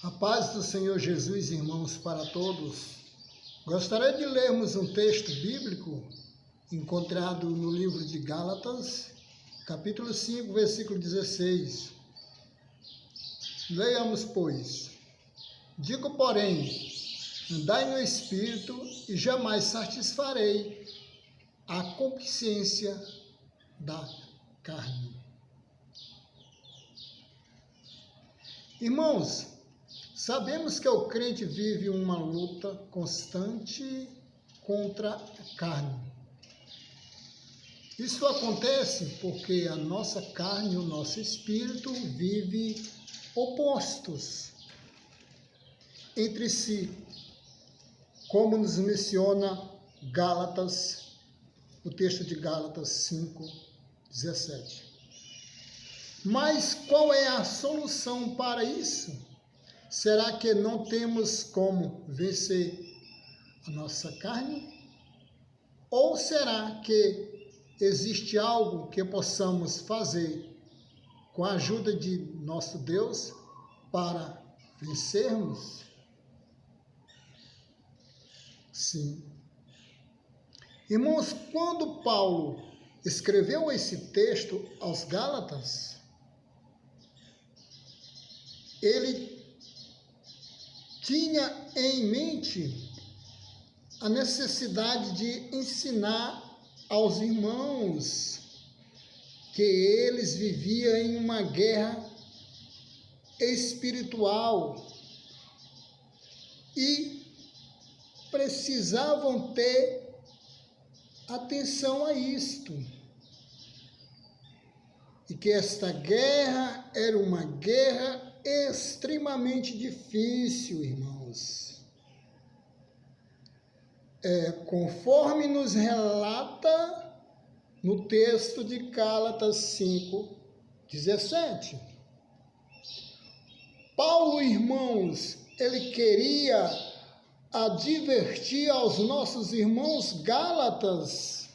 A paz do Senhor Jesus, irmãos, para todos. Gostaria de lermos um texto bíblico encontrado no livro de Gálatas, capítulo 5, versículo 16. Leiamos, pois. Digo, porém, andai no Espírito e jamais satisfarei a concupiscência da carne. Irmãos, sabemos que o crente vive uma luta constante contra a carne. Isso acontece porque a nossa carne e o nosso espírito vivem opostos entre si, como nos menciona Gálatas, o texto de Gálatas 5, 17. Mas qual é a solução para isso? Será que não temos como vencer a nossa carne? Ou será que existe algo que possamos fazer com a ajuda de nosso Deus para vencermos? Sim. Irmãos, quando Paulo escreveu esse texto aos Gálatas, ele tinha em mente a necessidade de ensinar aos irmãos que eles viviam em uma guerra espiritual e precisavam ter atenção a isto. E que esta guerra era uma guerra extremamente difícil, irmãos. Conforme nos relata no texto de Gálatas 5, 17. Paulo, irmãos, ele queria advertir aos nossos irmãos gálatas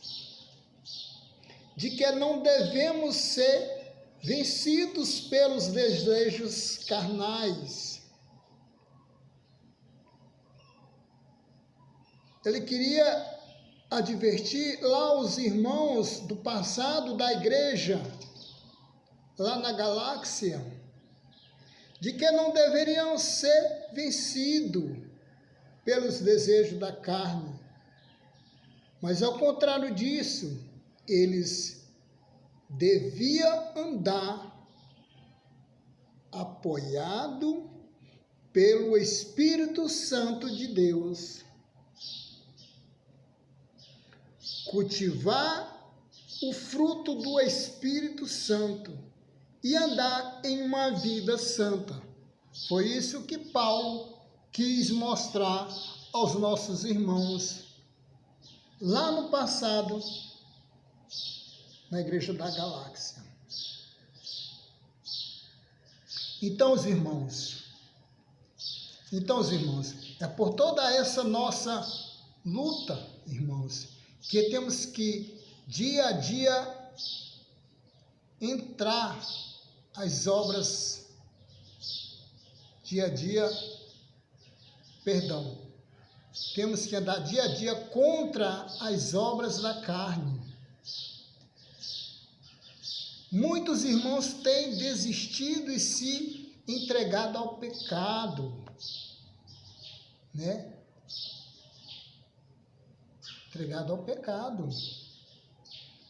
de que não devemos ser vencidos pelos desejos carnais. Ele queria advertir lá os irmãos do passado da igreja, lá na galáxia, de que não deveriam ser vencidos pelos desejos da carne. Mas ao contrário disso, eles deviam andar apoiado pelo Espírito Santo de Deus, cultivar o fruto do Espírito Santo e andar em uma vida santa. Foi isso que Paulo quis mostrar aos nossos irmãos lá no passado, na igreja da galáxia. Então, os irmãos, é por toda essa nossa luta, irmãos, que temos que dia a dia entrar as obras, temos que andar dia a dia contra as obras da carne. Muitos irmãos têm desistido e se entregado ao pecado, né? Entregado ao pecado.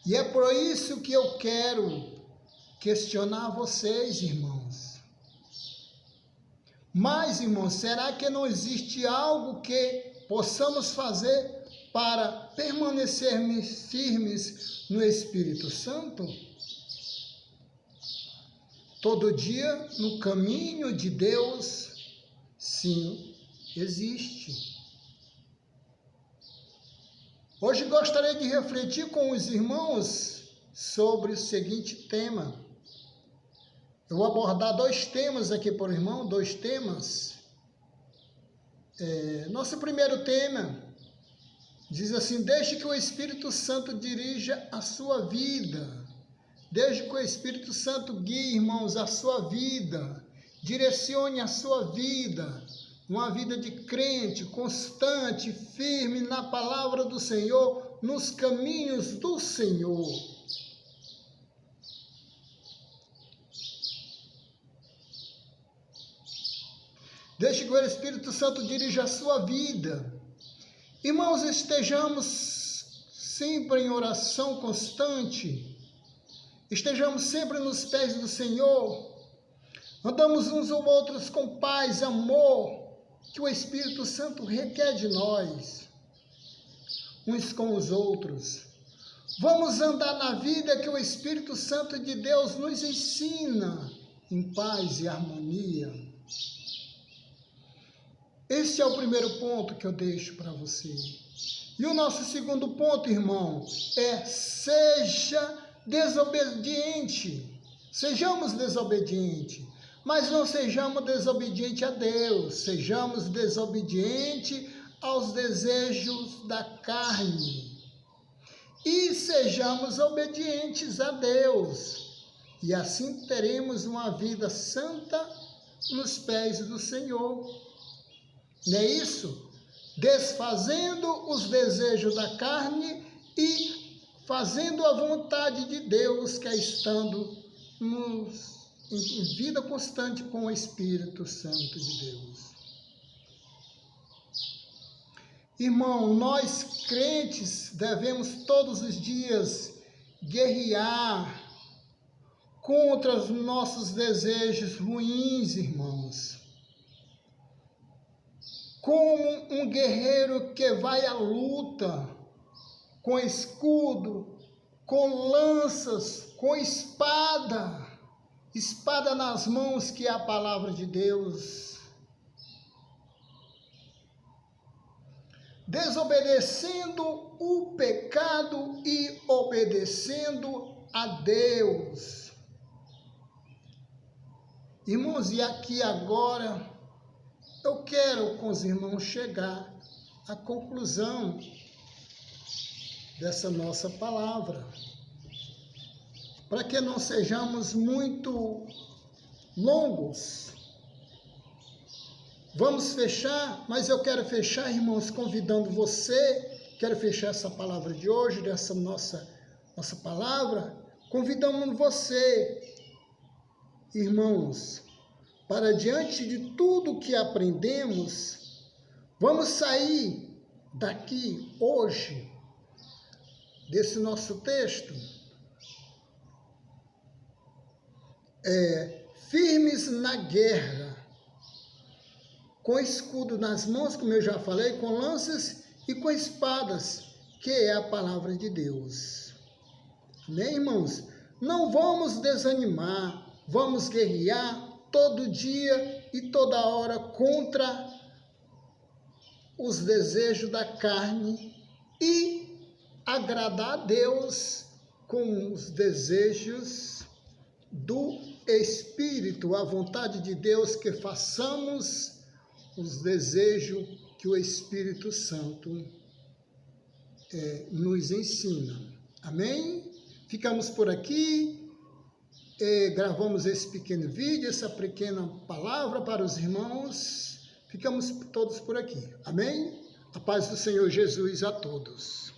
E é por isso que eu quero questionar vocês, irmãos. Mas, irmãos, será que não existe algo que possamos fazer para permanecermos firmes no Espírito Santo? Todo dia no caminho de Deus? Sim, existe. Hoje gostaria de refletir com os irmãos sobre o seguinte tema. Eu vou abordar dois temas aqui por irmão, dois temas. Nosso primeiro tema diz assim: deixe que o Espírito Santo dirija a sua vida. Desde que o Espírito Santo guie, irmãos, a sua vida direcione a sua vida, uma vida de crente, constante, firme na palavra do Senhor, nos caminhos do Senhor. Deixe que o Espírito Santo dirija a sua vida. Irmãos, estejamos sempre em oração constante, estejamos sempre nos pés do Senhor, andamos uns ou outros com paz, amor, que o Espírito Santo requer de nós, uns com os outros. Vamos andar na vida que o Espírito Santo de Deus nos ensina, em paz e harmonia. Esse é o primeiro ponto que eu deixo para você. E o nosso segundo ponto, irmão, é seja desobediente. Sejamos desobedientes, mas não sejamos desobedientes a Deus. Sejamos desobedientes aos desejos da carne. E sejamos obedientes a Deus. E assim teremos uma vida santa nos pés do Senhor. Não é isso? Desfazendo os desejos da carne e fazendo a vontade de Deus, que é estando em vida constante com o Espírito Santo de Deus. Irmão, nós crentes devemos todos os dias guerrear contra os nossos desejos ruins, irmãos. Como um guerreiro que vai à luta, com escudo, com lanças, com espada nas mãos, que é a palavra de Deus. Desobedecendo o pecado e obedecendo a Deus. Irmãos, e aqui agora eu quero com os irmãos chegar à conclusão dessa nossa palavra, para que não sejamos muito longos. Vamos fechar, mas eu quero fechar, irmãos, convidando você, quero fechar essa palavra de hoje, dessa nossa palavra, convidando você, irmãos, para diante de tudo que aprendemos, vamos sair daqui hoje, desse nosso texto, firmes na guerra, com escudo nas mãos, como eu já falei, com lanças e com espadas, que é a palavra de Deus. Amém, irmãos? Não vamos desanimar, vamos guerrear todo dia e toda hora contra os desejos da carne e agradar a Deus com os desejos do Espírito, a vontade de Deus, que façamos os desejos que o Espírito Santo nos ensina. Amém? Ficamos por aqui. Gravamos esse pequeno vídeo, essa pequena palavra para os irmãos. Ficamos todos por aqui. Amém? A paz do Senhor Jesus a todos.